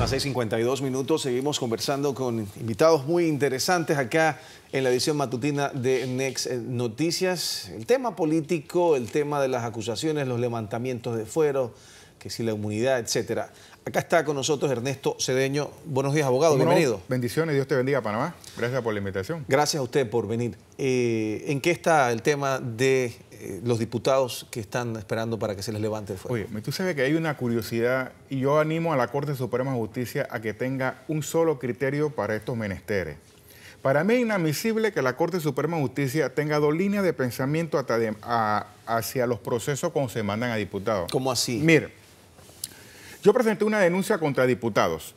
las 6:52. Seguimos conversando con invitados muy interesantes acá en la edición matutina de Next Noticias. El tema político, el tema de las acusaciones, los levantamientos de fuero, que si la inmunidad, etcétera. Acá está con nosotros Ernesto Cedeño. Buenos días, abogado. Bienvenido. Bendiciones, Dios te bendiga, Panamá. Gracias por la invitación. Gracias a usted por venir. ¿En qué está el tema de los diputados que están esperando para que se les levante el fuero? Oye, tú sabes que hay una curiosidad y yo animo a la Corte Suprema de Justicia a que tenga un solo criterio para estos menesteres. Para mí es inadmisible que la Corte Suprema de Justicia tenga dos líneas de pensamiento hacia los procesos cuando se mandan a diputados. ¿Cómo así? Mire, yo presenté una denuncia contra diputados.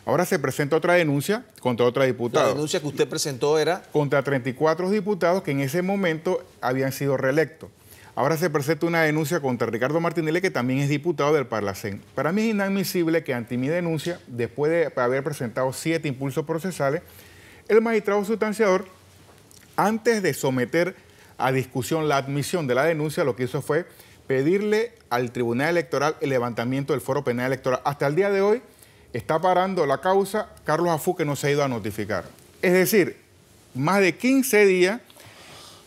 Ahora se presenta otra denuncia contra otra diputada. La denuncia que usted presentó era contra 34 diputados que en ese momento habían sido reelectos. Ahora se presenta una denuncia contra Ricardo Martinelli, que también es diputado del Parlacén. Para mí es inadmisible que ante mi denuncia, después de haber presentado 7 impulsos procesales, el magistrado sustanciador, antes de someter a discusión la admisión de la denuncia, lo que hizo fue pedirle al Tribunal Electoral el levantamiento del foro penal electoral. Hasta el día de hoy está parando la causa Carlos Afú, que no se ha ido a notificar. Es decir, más de 15 días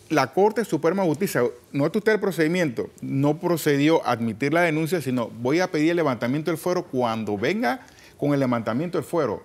la Corte Suprema de Justicia, note usted el procedimiento, no procedió a admitir la denuncia, sino voy a pedir el levantamiento del fuero. Cuando venga con el levantamiento del fuero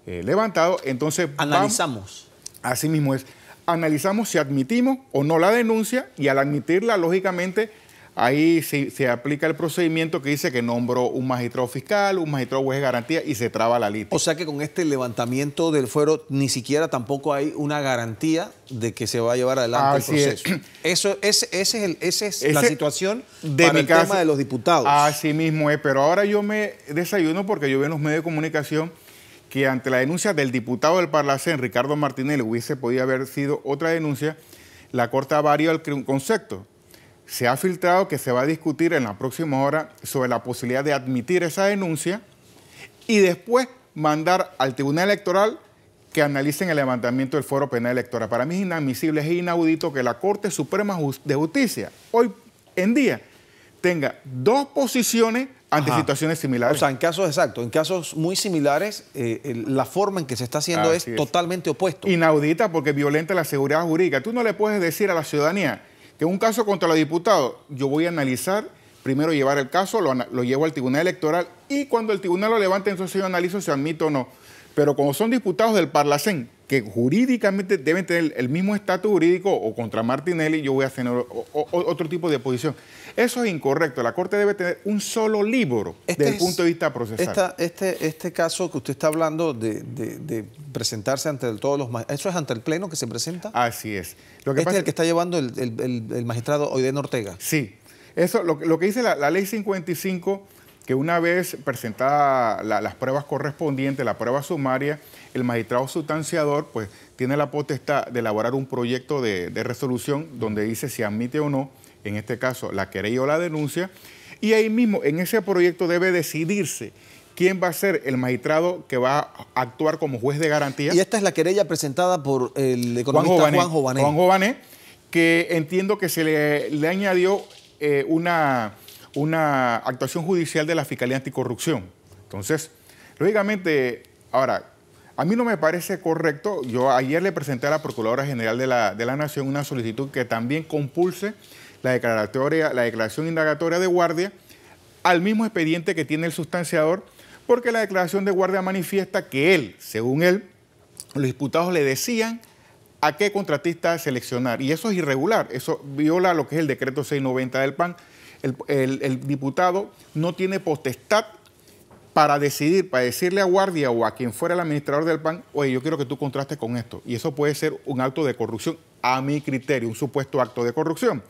levantado, entonces analizamos. Así mismo es. Analizamos si admitimos o no la denuncia, y al admitirla, lógicamente, ahí se aplica el procedimiento que dice que nombró un magistrado fiscal, un magistrado juez de garantía, y se traba la lista. O sea que con este levantamiento del fuero ni siquiera tampoco hay una garantía de que se va a llevar adelante el proceso. Esa es la situación para el tema de los diputados. Así mismo es, pero ahora yo me desayuno porque yo veo en los medios de comunicación que ante la denuncia del diputado del Parlacén, Ricardo Martinelli, hubiese podido haber sido otra denuncia, la Corte ha variado el concepto. Se ha filtrado que se va a discutir en la próxima hora sobre la posibilidad de admitir esa denuncia y después mandar al Tribunal Electoral que analicen el levantamiento del foro penal electoral. Para mí es inadmisible, es inaudito que la Corte Suprema de Justicia hoy en día tenga dos posiciones ante situaciones similares. O sea, en casos exactos, en casos muy similares, la forma en que se está haciendo es totalmente opuesto. Inaudita porque violenta la seguridad jurídica. Tú no le puedes decir a la ciudadanía que en un caso contra los diputados, yo voy a analizar, primero llevar el caso, lo llevo al Tribunal Electoral, y cuando el Tribunal lo levante, entonces yo analizo si admito o no. Pero como son diputados del Parlacén, que jurídicamente deben tener el mismo estatus jurídico, o contra Martinelli, yo voy a hacer otro tipo de posición. Eso es incorrecto. La Corte debe tener un solo libro desde el punto de vista procesal. Este caso que usted está hablando de presentarse ante todos los magistrados, ¿eso es ante el Pleno que se presenta? Así es. Lo que pasa es el que está llevando el magistrado Oiden Ortega. Sí. Eso, lo que dice la Ley 55, que una vez presentadas las pruebas correspondientes, la prueba sumaria, el magistrado sustanciador pues tiene la potestad de elaborar un proyecto de resolución donde dice si admite o no, en este caso, la querella o la denuncia, y ahí mismo en ese proyecto debe decidirse quién va a ser el magistrado que va a actuar como juez de garantía. Y esta es la querella presentada por el economista Juan Jované. Juan Jované, que entiendo que se le añadió una actuación judicial de la Fiscalía Anticorrupción. Entonces, lógicamente, ahora, a mí no me parece correcto. Yo ayer le presenté a la Procuradora General de la Nación una solicitud que también compulse la declaración indagatoria de guardia al mismo expediente que tiene el sustanciador, porque la declaración de guardia manifiesta que él, según él, los diputados le decían a qué contratista seleccionar, y eso es irregular, eso viola lo que es el decreto 690 del PAN. El diputado no tiene potestad para decidir, para decirle a guardia o a quien fuera el administrador del PAN, oye, yo quiero que tú contrastes con esto, y eso puede ser un acto de corrupción a mi criterio, un supuesto acto de corrupción.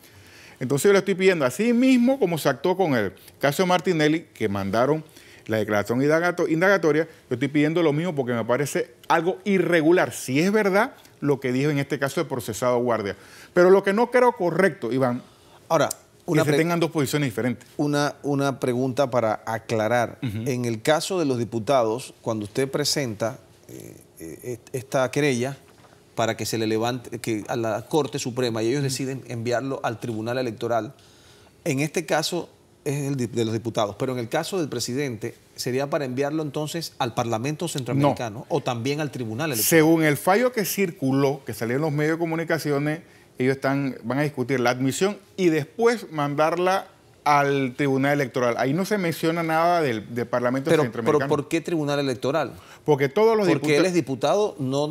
Entonces yo le estoy pidiendo, así mismo como se actuó con el caso de Martinelli, que mandaron la declaración indagatoria, yo estoy pidiendo lo mismo porque me parece algo irregular, si es verdad lo que dijo en este caso el procesado guardia. Pero lo que no creo correcto, Iván, ahora, que se tengan dos posiciones diferentes. Una pregunta para aclarar. En el caso de los diputados, cuando usted presenta esta querella para que se le levante a la Corte Suprema y ellos deciden enviarlo al Tribunal Electoral, en este caso es el de los diputados, pero en el caso del presidente, ¿sería para enviarlo entonces al Parlamento Centroamericano o también al Tribunal Electoral? Según el fallo que circuló, que salió en los medios de comunicaciones, ellos van a discutir la admisión y después mandarla al Tribunal Electoral. Ahí no se menciona nada del Parlamento Centroamericano. ¿Pero por qué Tribunal Electoral? Porque todos los Porque él es diputado no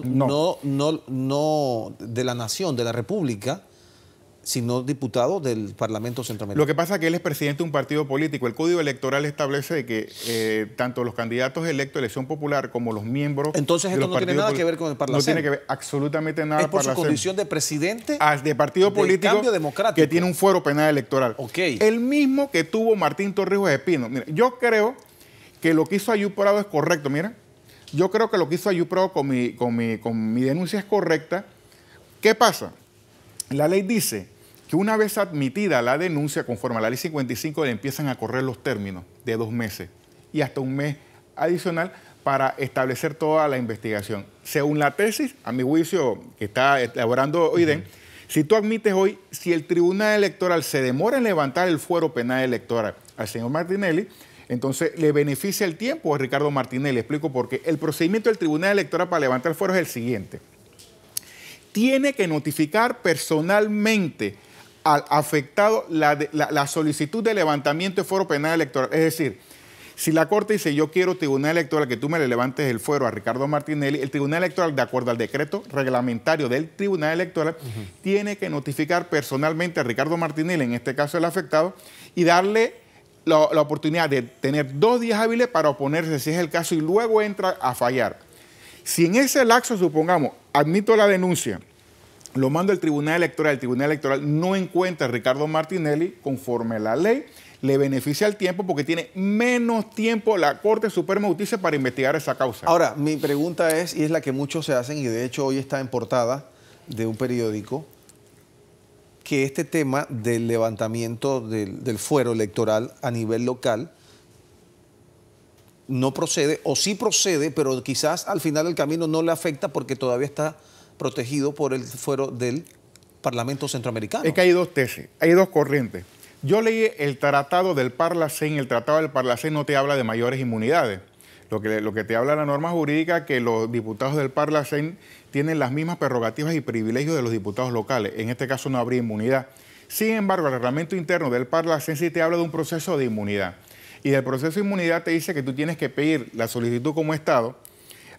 de la nación, de la República, sino diputado del Parlamento Centroamericano. Lo que pasa es que él es presidente de un partido político. El Código Electoral establece que tanto los candidatos electos de elección popular como los miembros... Entonces esto no tiene nada que ver con el Parlacén. No tiene que ver absolutamente nada con el Parlacén. ¿Es por su condición de presidente? De partido político Cambio Democrático, que tiene un fuero penal electoral. Okay. El mismo que tuvo Martín Torrijos Espino. Mira, yo creo que lo que hizo Ayub Prado es correcto. Mira, yo creo que lo que hizo Ayub Prado con mi denuncia es correcta. ¿Qué pasa? La ley dice que una vez admitida la denuncia, conforme a la ley 55, le empiezan a correr los términos de 2 meses y hasta un mes adicional para establecer toda la investigación. Según la tesis, a mi juicio, que está elaborando OIDEN, si tú admites hoy, si el Tribunal Electoral se demora en levantar el fuero penal electoral al señor Martinelli, entonces le beneficia el tiempo a Ricardo Martinelli. Explico por qué. El procedimiento del Tribunal Electoral para levantar el fuero es el siguiente. Tiene que notificar personalmente al afectado la solicitud de levantamiento de fuero penal electoral. Es decir, si la Corte dice yo quiero Tribunal Electoral que tú me le levantes el fuero a Ricardo Martinelli, el Tribunal Electoral, de acuerdo al decreto reglamentario del Tribunal Electoral, tiene que notificar personalmente a Ricardo Martinelli, en este caso el afectado, y darle la oportunidad de tener 2 días hábiles para oponerse, si es el caso, y luego entra a fallar. Si en ese lapso, supongamos, admito la denuncia, lo mando al Tribunal Electoral, el Tribunal Electoral no encuentra a Ricardo Martinelli conforme a la ley, le beneficia el tiempo porque tiene menos tiempo la Corte Suprema de Justicia para investigar esa causa. Ahora, mi pregunta es, y es la que muchos se hacen, y de hecho hoy está en portada de un periódico, que este tema del levantamiento del fuero electoral a nivel local no procede, o sí procede, pero quizás al final del camino no le afecta porque todavía está protegido por el fuero del Parlamento Centroamericano. Es que hay 2 tesis, hay 2 corrientes. Yo leí el tratado del Parlacén, el tratado del Parlacén no te habla de mayores inmunidades. Lo que te habla la norma jurídica es que los diputados del Parlacén tienen las mismas prerrogativas y privilegios de los diputados locales. En este caso no habría inmunidad. Sin embargo, el reglamento interno del Parlacén sí te habla de un proceso de inmunidad. Y del proceso de inmunidad te dice que tú tienes que pedir la solicitud como Estado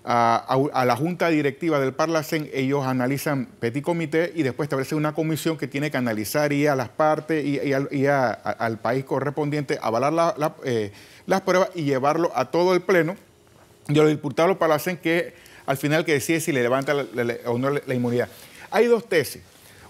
a la Junta Directiva del Parlacén. Ellos analizan petit comité y después establece una comisión que tiene que analizar y a las partes y al país correspondiente avalar las pruebas y llevarlo a todo el pleno y a los diputados del Parlacén, que al final que decide si le levanta o no la inmunidad. Hay 2 tesis.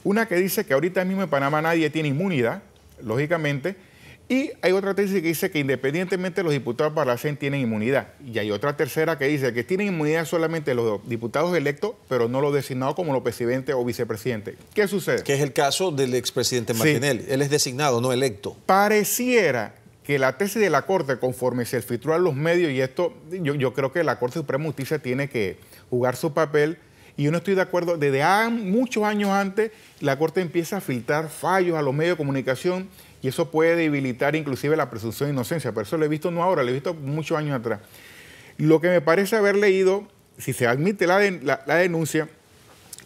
Una que dice que ahorita mismo en Panamá nadie tiene inmunidad, lógicamente, y hay otra tesis que dice que independientemente los diputados del Parlacén tienen inmunidad. Y hay otra tercera que dice que tienen inmunidad solamente los diputados electos, pero no los designados como los presidentes o vicepresidentes. ¿Qué sucede? Que es el caso del expresidente Martinelli. Sí. Él es designado, no electo. Pareciera que la tesis de la Corte, conforme se filtró a los medios, y esto yo creo que la Corte Suprema de Justicia tiene que jugar su papel, y yo no estoy de acuerdo. Desde muchos años antes, la Corte empieza a filtrar fallos a los medios de comunicación, y eso puede debilitar inclusive la presunción de inocencia. Pero eso lo he visto no ahora, lo he visto muchos años atrás. Lo que me parece haber leído, si se admite la denuncia,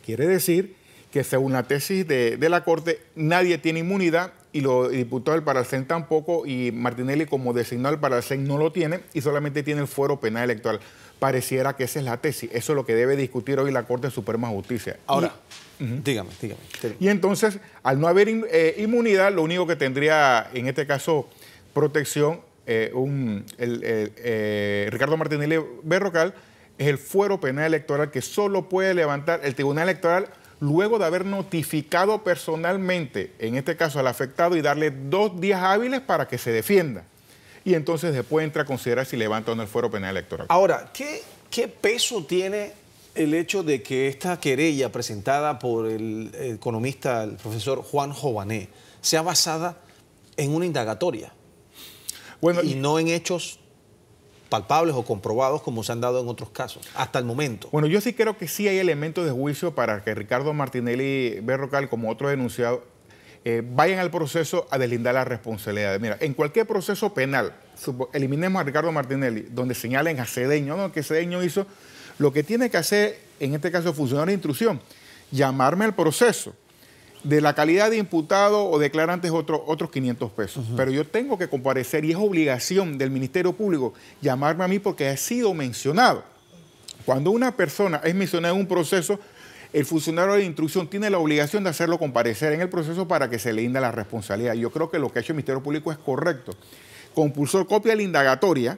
quiere decir que según la tesis de la Corte, nadie tiene inmunidad y los diputados del Parlacén tampoco, y Martinelli como designado del Parlacén no lo tiene y solamente tiene el fuero penal electoral. Pareciera que esa es la tesis. Eso es lo que debe discutir hoy la Corte Suprema de Justicia. Ahora, dígame. Y entonces, al no haber inmunidad, lo único que tendría, en este caso, protección, Ricardo Martinelli Berrocal, es el fuero penal electoral que solo puede levantar el Tribunal Electoral luego de haber notificado personalmente, en este caso al afectado, y darle 2 días hábiles para que se defienda. Y entonces después entra a considerar si levanta o no el fuero penal electoral. Ahora, ¿qué peso tiene el hecho de que esta querella presentada por el economista, el profesor Juan Jované, sea basada en una indagatoria? Bueno, y no en hechos palpables o comprobados como se han dado en otros casos, hasta el momento. Bueno, yo sí creo que sí hay elementos de juicio para que Ricardo Martinelli Berrocal, como otro denunciado, vayan al proceso a deslindar las responsabilidades. Mira, en cualquier proceso penal, eliminemos a Ricardo Martinelli, donde señalen a Cedeño, ¿no? Que Cedeño hizo lo que tiene que hacer, en este caso, el funcionario de instrucción, llamarme al proceso. De la calidad de imputado o declarante es otros 500 pesos. Pero yo tengo que comparecer y es obligación del Ministerio Público llamarme a mí porque ha sido mencionado. Cuando una persona es mencionada en un proceso, el funcionario de instrucción tiene la obligación de hacerlo comparecer en el proceso para que se le linda la responsabilidad. Yo creo que lo que ha hecho el Ministerio Público es correcto. Compulsó copia de la indagatoria,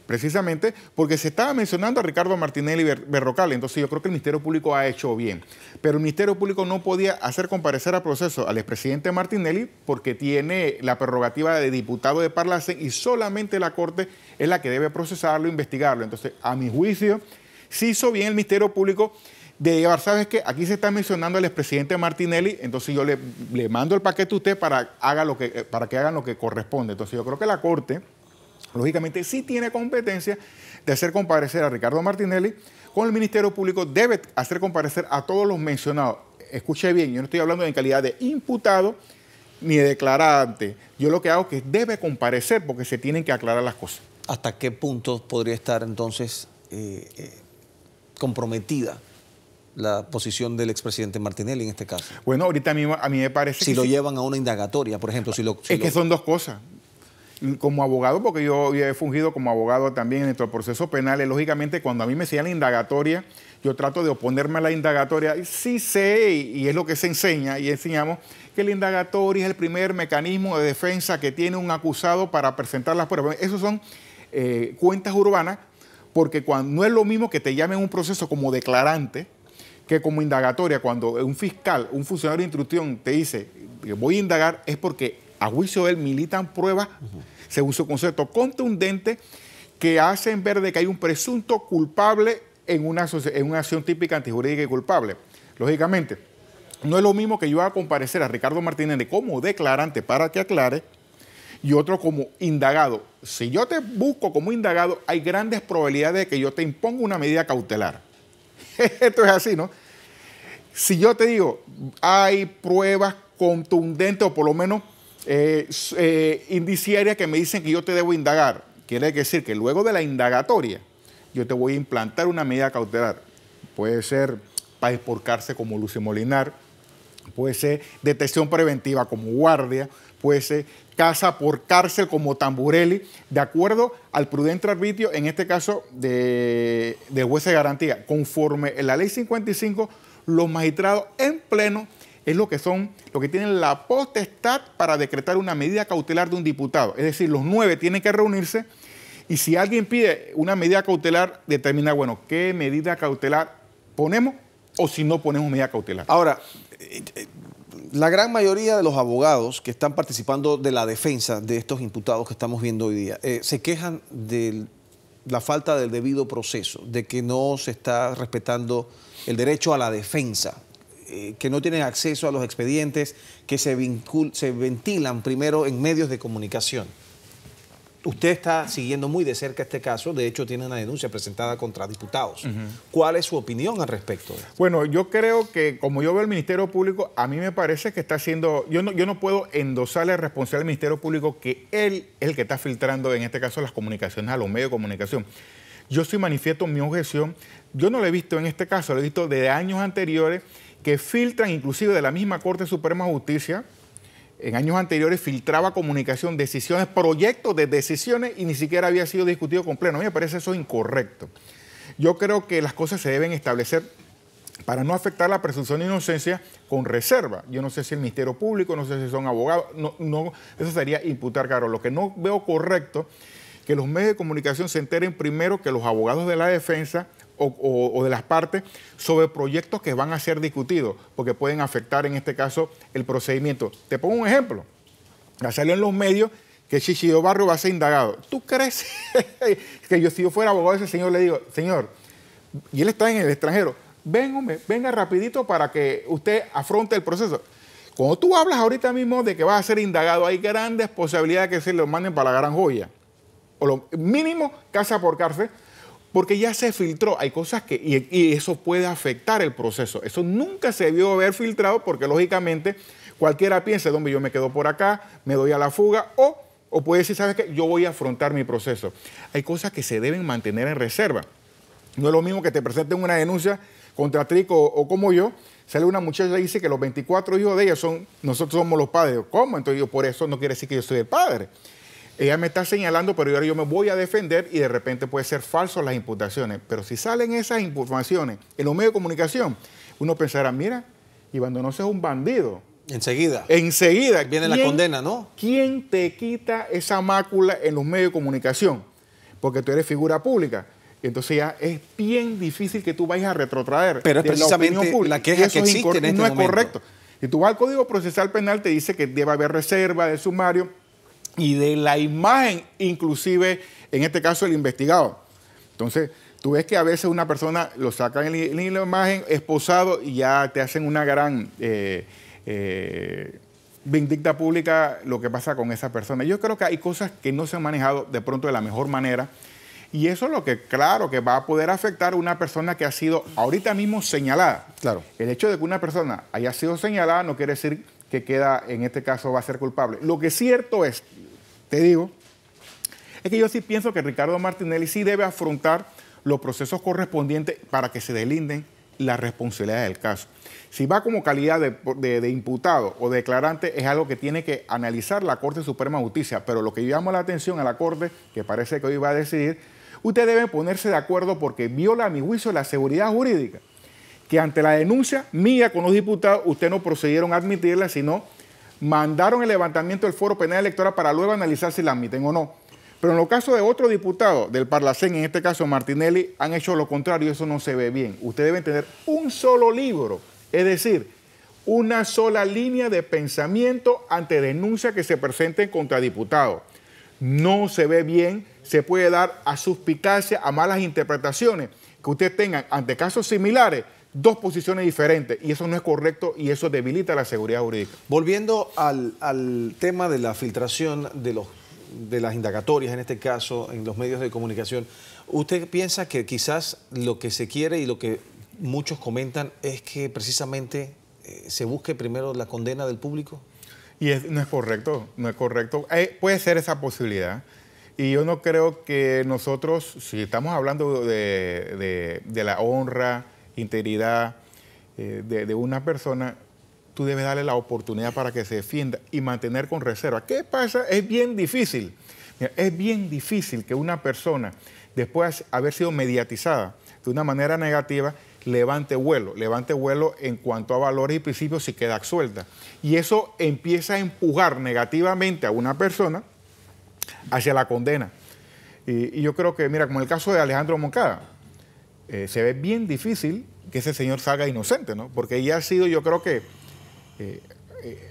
precisamente porque se estaba mencionando a Ricardo Martinelli Berrocal. Entonces yo creo que el Ministerio Público ha hecho bien. Pero el Ministerio Público no podía hacer comparecer al proceso al expresidente Martinelli porque tiene la prerrogativa de diputado de Parlacen y solamente la Corte es la que debe procesarlo, investigarlo. Entonces, a mi juicio, sí hizo bien el Ministerio Público de llevar, ¿sabes qué? Aquí se está mencionando al expresidente Martinelli, entonces yo le mando el paquete a usted para que hagan lo que corresponde. Entonces yo creo que la Corte, lógicamente, sí tiene competencia de hacer comparecer a Ricardo Martinelli. Con el Ministerio Público debe hacer comparecer a todos los mencionados. Escuche bien, yo no estoy hablando en calidad de imputado ni de declarante. Yo lo que hago es que debe comparecer porque se tienen que aclarar las cosas. ¿Hasta qué punto podría estar entonces comprometida la posición del expresidente Martinelli en este caso? Bueno, ahorita mismo a mí me parece si lo llevan a una indagatoria, por ejemplo. Que son dos cosas. Como abogado, porque yo he fungido como abogado también dentro del proceso penal, lógicamente cuando a mí me señalan indagatoria, yo trato de oponerme a la indagatoria. Sí sé, y es lo que se enseña y enseñamos, que la indagatoria es el primer mecanismo de defensa que tiene un acusado para presentar las pruebas. Esos son cuentas urbanas, porque no es lo mismo que te llamen un proceso como declarante que como indagatoria. Cuando un fiscal, un funcionario de instrucción te dice que voy a indagar, es porque a juicio de él militan pruebas, según su concepto, contundente, que hacen ver de que hay un presunto culpable en una acción típica antijurídica y culpable. Lógicamente, no es lo mismo que yo haga comparecer a Ricardo Martinelli como declarante para que aclare y otro como indagado. Si yo te busco como indagado, hay grandes probabilidades de que yo te imponga una medida cautelar. Esto es así, ¿no? Si yo te digo, hay pruebas contundentes o por lo menos indiciarias que me dicen que yo te debo indagar, quiere decir que luego de la indagatoria yo te voy a implantar una medida cautelar. Puede ser país por cárcel como Lucio Molinar, puede ser detención preventiva como Guardia, puede ser casa por cárcel como Tamburelli, de acuerdo al prudente arbitrio, en este caso de juez de garantía. Conforme en la ley 55, los magistrados en pleno es lo que tienen la potestad para decretar una medida cautelar de un diputado. Es decir, los 9 tienen que reunirse y si alguien pide una medida cautelar, determina, bueno, qué medida cautelar ponemos o si no ponemos medida cautelar. Ahora, la gran mayoría de los abogados que están participando de la defensa de estos imputados que estamos viendo hoy día se quejan de la falta del debido proceso, de que no se está respetando el derecho a la defensa, que no tienen acceso a los expedientes que se ventilan primero en medios de comunicación. Usted está siguiendo muy de cerca este caso, de hecho tiene una denuncia presentada contra diputados. ¿Cuál es su opinión al respecto? Bueno, yo creo que como yo veo el Ministerio Público, a mí me parece que está haciendo, yo no puedo endosarle al responsable del Ministerio Público que él es el que está filtrando, en este caso, las comunicaciones a los medios de comunicación. Yo sí manifiesto mi objeción, yo no lo he visto en este caso, lo he visto de años anteriores que filtran, inclusive de la misma Corte Suprema de Justicia. En años anteriores filtraba comunicación, decisiones, proyectos de decisiones y ni siquiera había sido discutido con pleno. A mí me parece eso incorrecto. Yo creo que las cosas se deben establecer para no afectar la presunción de inocencia con reserva. Yo no sé si el Ministerio Público, no sé si son abogados, no, eso sería imputar, claro. Lo que no veo correcto, que los medios de comunicación se enteren primero que los abogados de la defensa o de las partes sobre proyectos que van a ser discutidos, porque pueden afectar en este caso el procedimiento. Te pongo un ejemplo. Ya salió en los medios que Chichillo Barrio va a ser indagado. ¿Tú crees que si yo fuera abogado de ese señor le digo, señor, y él está en el extranjero, venga rapidito para que usted afronte el proceso? Cuando tú hablas ahorita mismo de que vas a ser indagado, hay grandes posibilidades que se lo manden para la Gran Joya. O lo mínimo, casa por cárcel, porque ya se filtró. Hay cosas y eso puede afectar el proceso. Eso nunca se debió haber filtrado porque, lógicamente, cualquiera piensa, hombre, yo me quedo por acá, me doy a la fuga, o puede decir, ¿sabes qué? Yo voy a afrontar mi proceso. Hay cosas que se deben mantener en reserva. No es lo mismo que te presenten una denuncia contra Trico o como yo, sale una muchacha y dice que los 24 hijos de ella nosotros somos los padres. ¿Cómo? Entonces yo, por eso no quiere decir que yo soy el padre. Ella me está señalando, pero ahora yo me voy a defender y de repente puede ser falso las imputaciones. Pero si salen esas informaciones en los medios de comunicación, uno pensará, mira, Iván Donoso es un bandido. Enseguida. Enseguida. Viene la condena, ¿no? ¿Quién te quita esa mácula en los medios de comunicación? Porque tú eres figura pública. Entonces ya es bien difícil que tú vayas a retrotraer. Pero es precisamente la queja que existe en este no es momento. Correcto. Si tú vas al Código Procesal Penal, te dice que debe haber reserva del sumario y de la imagen, inclusive, en este caso, el investigado. Entonces, tú ves que a veces una persona lo sacan en la imagen esposado y ya te hacen una gran vindicta pública lo que pasa con esa persona. Yo creo que hay cosas que no se han manejado de pronto de la mejor manera. Y eso es lo que, claro, que va a poder afectar a una persona que ha sido ahorita mismo señalada. Claro. El hecho de que una persona haya sido señalada no quiere decir que queda, en este caso, va a ser culpable. Lo que es cierto es, te digo, es que yo sí pienso que Ricardo Martinelli sí debe afrontar los procesos correspondientes para que se delinden la responsabilidad del caso. Si va como calidad de imputado o declarante, es algo que tiene que analizar la Corte Suprema de Justicia. Pero lo que yo llamo la atención a la Corte, que parece que hoy va a decidir, ustedes deben ponerse de acuerdo porque viola, a mi juicio, la seguridad jurídica. Que ante la denuncia mía con los diputados, ustedes no procedieron a admitirla, sino mandaron el levantamiento del foro penal electoral para luego analizar si la admiten o no. Pero en los casos de otro diputado del Parlacén, en este caso Martinelli, han hecho lo contrario, eso no se ve bien. Ustedes deben tener un solo libro, es decir, una sola línea de pensamiento ante denuncias que se presenten contra diputados. No se ve bien, se puede dar a suspicacia, a malas interpretaciones, que ustedes tengan ante casos similares dos posiciones diferentes, y eso no es correcto y eso debilita la seguridad jurídica. Volviendo al tema de la filtración de las indagatorias, en este caso, en los medios de comunicación, ¿usted piensa que quizás lo que se quiere y lo que muchos comentan es que precisamente se busque primero la condena del público? Y no es correcto, no es correcto. Puede ser esa posibilidad. Y yo no creo que nosotros, si estamos hablando de la honra, integridad de una persona, tú debes darle la oportunidad para que se defienda y mantener con reserva. ¿Qué pasa? Es bien difícil. Mira, es bien difícil que una persona, después de haber sido mediatizada de una manera negativa, levante vuelo en cuanto a valores y principios si queda absuelta. Y eso empieza a empujar negativamente a una persona hacia la condena. Y yo creo que, mira, como el caso de Alejandro Moncada, se ve bien difícil que ese señor salga inocente, ¿no? Porque ya ha sido, yo creo que,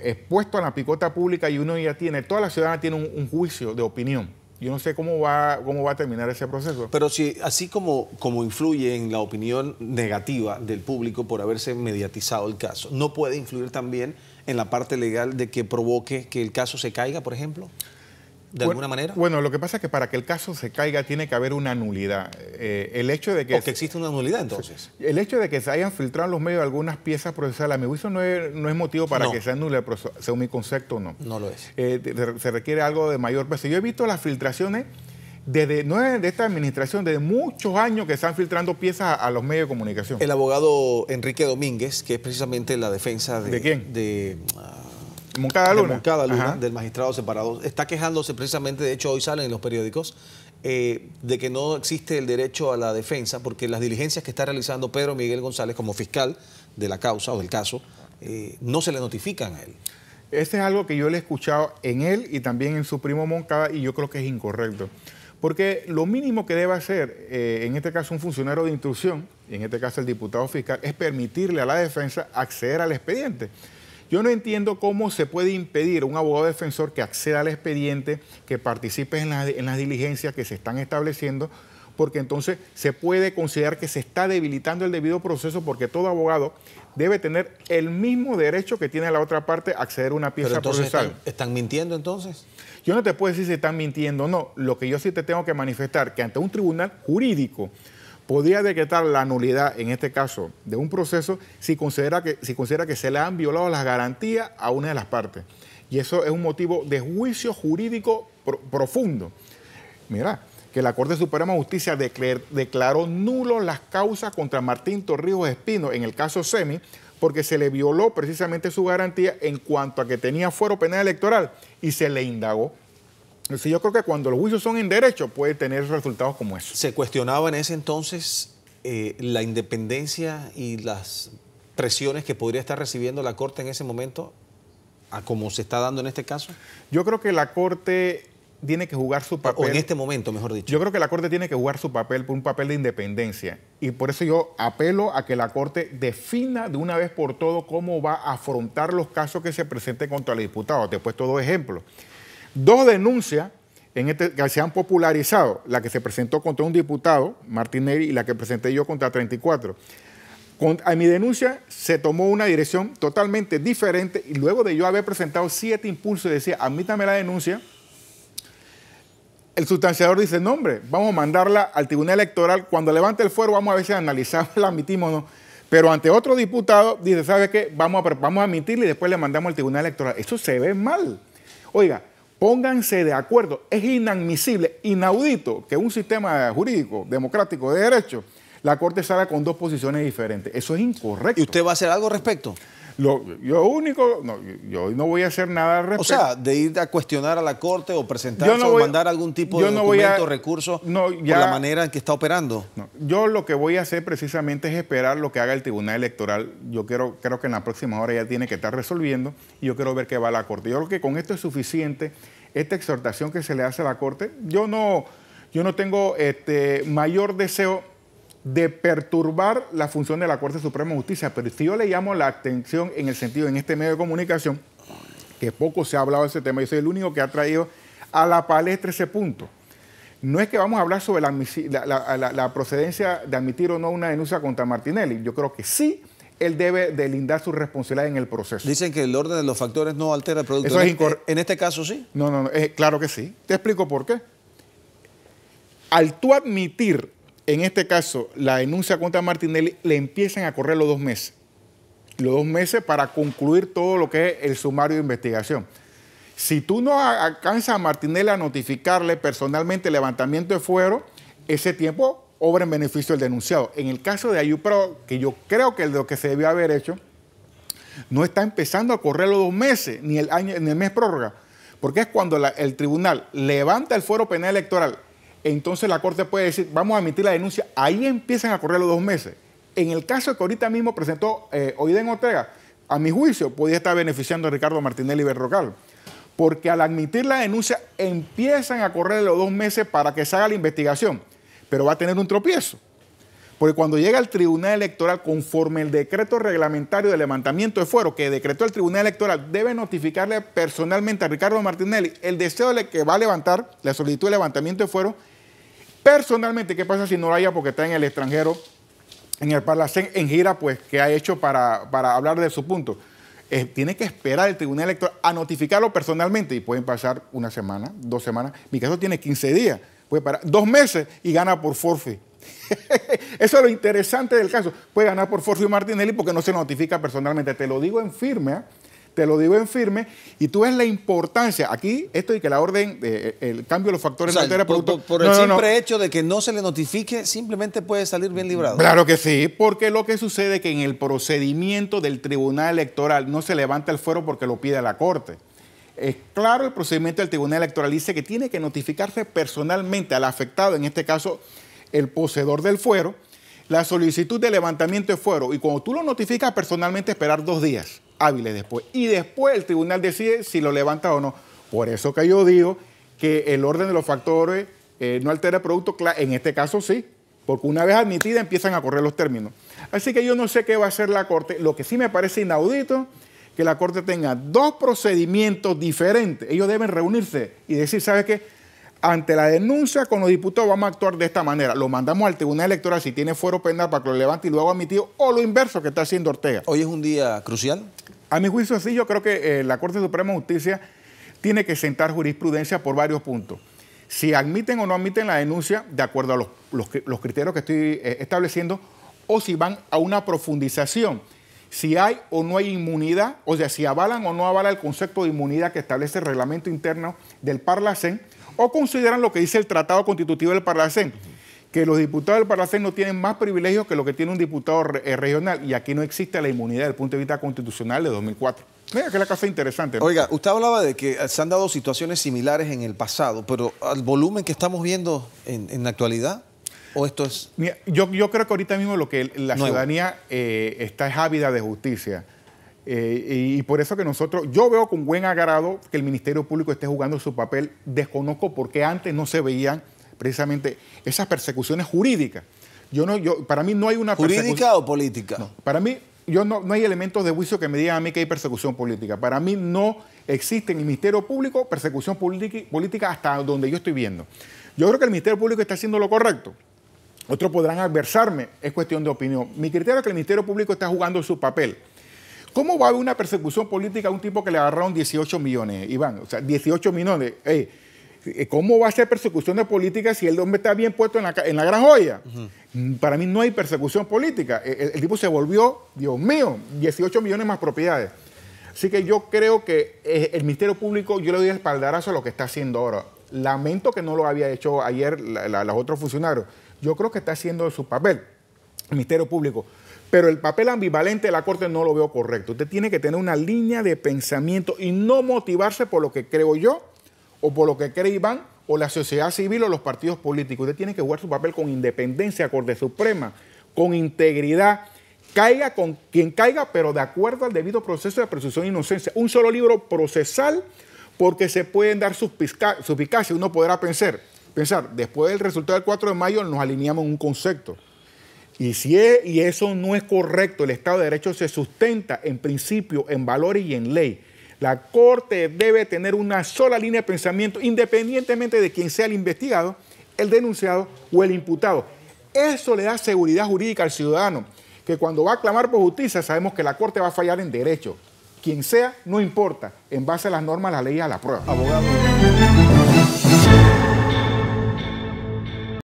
expuesto a la picota pública y uno ya tiene, toda la ciudadana tiene un juicio de opinión. Yo no sé cómo va a terminar ese proceso. Pero si así como influye en la opinión negativa del público por haberse mediatizado el caso, ¿no puede influir también en la parte legal de que provoque que el caso se caiga, por ejemplo? ¿De alguna manera? Bueno, lo que pasa es que para que el caso se caiga tiene que haber una nulidad. El hecho de que... ¿O que existe una nulidad, entonces? El hecho de que se hayan filtrado en los medios algunas piezas procesales, a mi juicio no es motivo para que se anule el proceso. Según mi concepto, no. No lo es. Se requiere algo de mayor peso. Yo he visto las filtraciones no es de esta administración, desde muchos años que están filtrando piezas a los medios de comunicación. El abogado Enrique Domínguez, que es precisamente la defensa de... ¿De quién? De Moncada Luna. De Moncada Luna, del magistrado separado. Está quejándose precisamente, de hecho hoy salen en los periódicos, de que no existe el derecho a la defensa porque las diligencias que está realizando Pedro Miguel González como fiscal de la causa o del caso, no se le notifican a él. Ese es algo que yo le he escuchado en él y también en su primo Moncada y yo creo que es incorrecto. Porque lo mínimo que debe hacer, en este caso un funcionario de instrucción, en este caso el diputado fiscal, es permitirle a la defensa acceder al expediente. Yo no entiendo cómo se puede impedir a un abogado defensor que acceda al expediente, que participe en las diligencias que se están estableciendo, porque entonces se puede considerar que se está debilitando el debido proceso, porque todo abogado debe tener el mismo derecho que tiene la otra parte a acceder a una pieza procesal. ¿Están mintiendo entonces? Yo no te puedo decir si están mintiendo o no. Lo que yo sí te tengo que manifestar, que ante un tribunal jurídico podría decretar la nulidad, en este caso, de un proceso si considera que se le han violado las garantías a una de las partes. Y eso es un motivo de juicio jurídico profundo. Mira, que la Corte Suprema de Justicia declaró nulo las causas contra Martín Torrijos Espino en el caso Semi, porque se le violó precisamente su garantía en cuanto a que tenía fuero penal electoral y se le indagó. Entonces yo creo que cuando los juicios son en derecho puede tener resultados como esos. ¿Se cuestionaba en ese entonces la independencia y las presiones que podría estar recibiendo la Corte en ese momento, a como se está dando en este caso? Yo creo que la Corte tiene que jugar su papel. O en este momento, mejor dicho. Yo creo que la Corte tiene que jugar su papel, un papel de independencia. Y por eso yo apelo a que la Corte defina de una vez por todo cómo va a afrontar los casos que se presenten contra el diputado. Te he puesto dos ejemplos. Dos denuncias que se han popularizado, la que se presentó contra un diputado, Martinelli, y la que presenté yo contra 34. A mi denuncia se tomó una dirección totalmente diferente y luego de yo haber presentado 7 impulsos y decía, admítame la denuncia, el sustanciador dice, no hombre, vamos a mandarla al Tribunal Electoral, cuando levante el fuero vamos a ver si analizamos, la admitimos o no. Pero ante otro diputado dice, ¿sabe qué? Vamos a admitirla y después le mandamos al Tribunal Electoral. Eso se ve mal. Oiga, pónganse de acuerdo. Es inadmisible, inaudito que un sistema jurídico, democrático, de derecho, la Corte salga con 2 posiciones diferentes. Eso es incorrecto. ¿Y usted va a hacer algo al respecto? Yo no voy a hacer nada al respecto. O sea, de ir a cuestionar a la Corte o presentarse o mandar algún tipo de documento o recurso por la manera en que está operando. No, yo lo que voy a hacer precisamente es esperar lo que haga el Tribunal Electoral. Yo creo que en la próxima hora ya tiene que estar resolviendo y yo quiero ver qué va a la Corte. Yo creo que con esto es suficiente, esta exhortación que se le hace a la Corte. Yo no tengo mayor deseo de perturbar la función de la Corte Suprema de Justicia, pero si yo le llamo la atención en el sentido, en este medio de comunicación, que poco se ha hablado de ese tema, yo soy el único que ha traído a la palestra ese punto. No es que vamos a hablar sobre la procedencia de admitir o no una denuncia contra Martinelli, yo creo que sí, él debe delindar su responsabilidad en el proceso. Dicen que el orden de los factores no altera el producto. Eso es incorrecto. ¿En este caso sí? No, claro que sí. Te explico por qué. Al tú admitir en este caso, la denuncia contra Martinelli, le empiezan a correr los 2 meses. Los 2 meses para concluir todo lo que es el sumario de investigación. Si tú no alcanzas a Martinelli a notificarle personalmente el levantamiento de fuero, ese tiempo obra en beneficio del denunciado. En el caso de Ayupro, que yo creo que lo que se debió haber hecho, no está empezando a correr los 2 meses, ni el mes prórroga, porque es cuando el tribunal levanta el fuero penal electoral. Entonces la Corte puede decir, vamos a admitir la denuncia, ahí empiezan a correr los 2 meses. En el caso que ahorita mismo presentó Oiden Ortega, a mi juicio, podía estar beneficiando a Ricardo Martinelli Berrocal, porque al admitir la denuncia empiezan a correr los 2 meses para que se haga la investigación, pero va a tener un tropiezo. Porque cuando llega al Tribunal Electoral, conforme el decreto reglamentario de levantamiento de fuero que decretó el Tribunal Electoral, debe notificarle personalmente a Ricardo Martinelli el deseo de que va a levantar la solicitud de levantamiento de fuero personalmente. ¿Qué pasa si no lo haya porque está en el extranjero, en el Parlacén, en gira, pues, que ha hecho para hablar de su punto? Tiene que esperar el Tribunal Electoral a notificarlo personalmente y pueden pasar 1 semana, 2 semanas. Mi caso tiene 15 días, puede parar 2 meses y gana por forfeit. Eso es lo interesante del caso. Puede ganar por forfeit Martinelli porque no se notifica personalmente. Te lo digo en firme, y tú ves la importancia. Aquí, esto de que la orden, el cambio de los factores de altera producto. Por el simple hecho de que no se le notifique, simplemente puede salir bien librado. Claro que sí, porque lo que sucede es que en el procedimiento del Tribunal Electoral no se levanta el fuero porque lo pide la Corte. Es claro, el procedimiento del Tribunal Electoral dice que tiene que notificarse personalmente al afectado, en este caso el poseedor del fuero, la solicitud de levantamiento de fuero. Y cuando tú lo notificas personalmente, esperar 2 días hábiles después. Y después el tribunal decide si lo levanta o no. Por eso que yo digo que el orden de los factores no altera el producto, en este caso sí, porque una vez admitida empiezan a correr los términos. Así que yo no sé qué va a hacer la Corte. Lo que sí me parece inaudito, que la Corte tenga 2 procedimientos diferentes. Ellos deben reunirse y decir, ¿sabes qué? Ante la denuncia con los diputados vamos a actuar de esta manera. Lo mandamos al Tribunal Electoral si tiene fuero penal para que lo levante y luego admitido, o lo inverso que está haciendo Ortega. ¿Hoy es un día crucial? A mi juicio sí, yo creo que la Corte Suprema de Justicia tiene que sentar jurisprudencia por varios puntos. si admiten o no admiten la denuncia de acuerdo a los criterios que estoy estableciendo, o si van a una profundización, si hay o no hay inmunidad, o sea, si avalan o no avalan el concepto de inmunidad que establece el reglamento interno del Parlacén, o consideran lo que dice el Tratado Constitutivo del Parlacén, que los diputados del Parlacén no tienen más privilegios que lo que tiene un diputado regional, y aquí no existe la inmunidad desde el punto de vista constitucional de 2004. Mira que la cosa es interesante, ¿no? Oiga, usted hablaba de que se han dado situaciones similares en el pasado, pero al volumen que estamos viendo en la actualidad, ¿o esto es...? Mira, yo creo que ahorita mismo lo que la ciudadanía está es ávida de justicia. Y por eso que yo veo con buen agrado que el Ministerio Público esté jugando su papel. Desconozco por qué antes no se veían precisamente esas persecuciones jurídicas. Para mí no hay una persecución... ¿Jurídica o política? No, para mí no hay elementos de juicio que me digan a mí que hay persecución política. Para mí no existe en el Ministerio Público persecución política hasta donde yo estoy viendo. Yo creo que el Ministerio Público está haciendo lo correcto. Otros podrán adversarme, es cuestión de opinión. Mi criterio es que el Ministerio Público está jugando su papel. ¿Cómo va a haber una persecución política a un tipo que le agarraron 18 millones, Iván? O sea, 18 millones. ¿Cómo va a ser persecución de política si el hombre está bien puesto en la gran joya? Para mí no hay persecución política. El tipo se volvió, Dios mío, 18 millones más propiedades. Así que yo creo que el Ministerio Público, yo le doy el espaldarazo a lo que está haciendo ahora. Lamento que no lo había hecho ayer los otros funcionarios. Yo creo que está haciendo su papel, el Ministerio Público. Pero el papel ambivalente de la Corte no lo veo correcto. Usted tiene que tener una línea de pensamiento y no motivarse por lo que creo yo, o por lo que cree Iván, o la sociedad civil o los partidos políticos. Usted tiene que jugar su papel con independencia, Corte Suprema, con integridad. Caiga con quien caiga, pero de acuerdo al debido proceso de presunción de inocencia. Un solo libro procesal, porque se pueden dar suspicacias. Uno podrá pensar, después del resultado del 4 de mayo nos alineamos en un concepto. Y eso no es correcto. El Estado de Derecho se sustenta en principio, en valores y en ley. La Corte debe tener una sola línea de pensamiento, independientemente de quién sea el investigado, el denunciado o el imputado. Eso le da seguridad jurídica al ciudadano, que cuando va a clamar por justicia sabemos que la Corte va a fallar en derecho. Quien sea, no importa, en base a las normas, las leyes, a la prueba. Abogado.